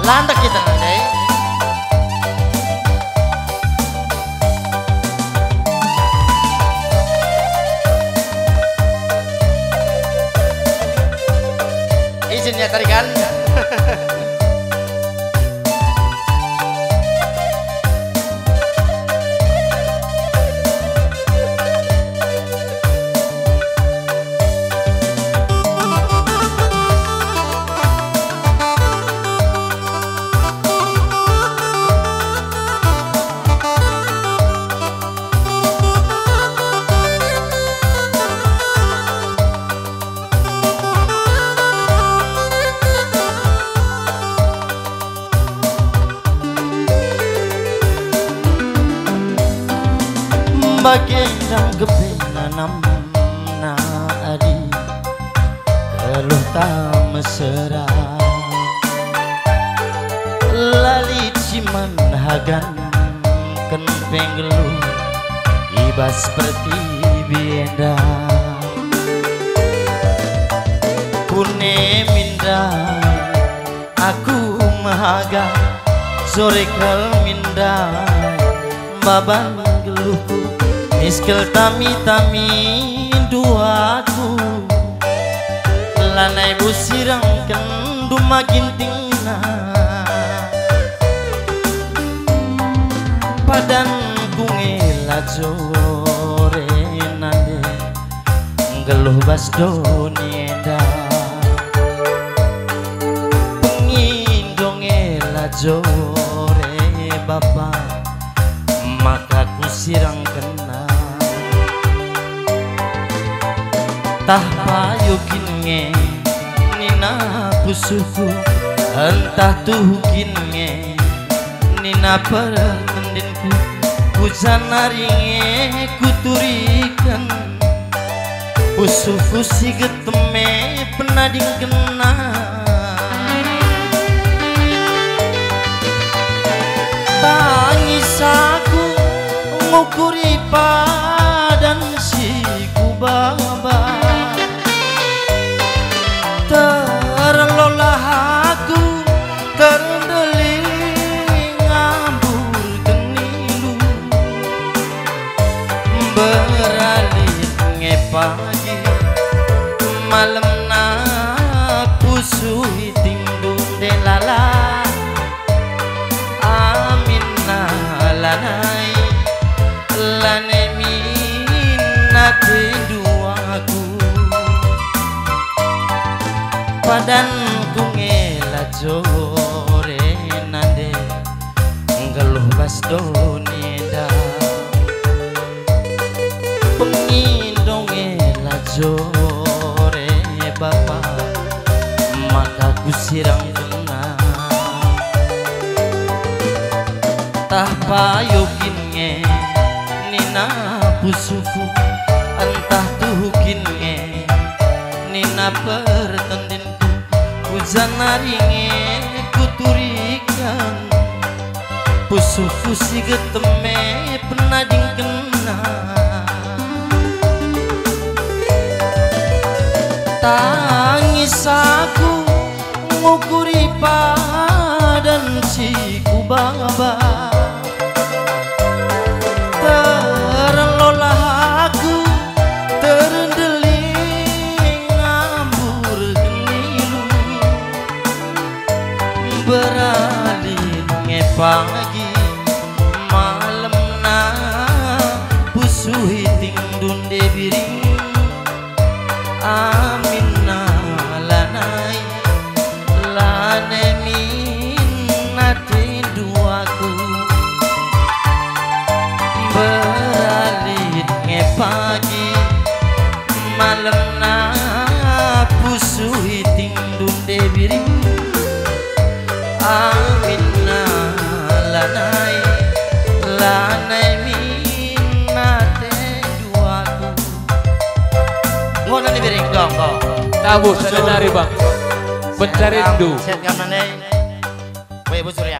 Landak kita nanti. Izinnya tarikan. Bagendang gebenanam na adi keluh ta mesra lali ciman hagan ken penggelu ibas seperti bienda kune minda aku mahaga sore kal minda baban geluhku miskel tami-tami duaku lanai busirang kendu makin tingna padan kungela jore nande geluh bas donieda pengindongela jore bapak maka kusirang kena tah payukin nge nina pusuku entah tuhukin nge nina pertendinku hujan naringe kuturikan pusuku si geteme penading kena tangis aku ngukuri padan si kubaba terlolah aku terdeling ngambur genilu beralih nge pagi malam na pusui tingdung delala amin na lanai lane minate duaku padan kungela jore nande ngeluh bas doneda pengindongela jore bapak maka kusirang kena tah payukin nge nina pusuku entah tuhukin nge nina pertendinku hujan naringe kuturikan pusuku si geteme penading kena tangis aku ngukuri padan si kubaba terlolah aku terdeling ngambur genilu beralih nge pagi malam na pusuhi tingdun debiring amin na lanai lane minate duaku beralih nge pagi malam na pusuhi tingdun debiring amin na lanai lanai minate duaku ngono ni biring dong kok tahu sadari bang pencari rindu set kamane kowe Bu Surya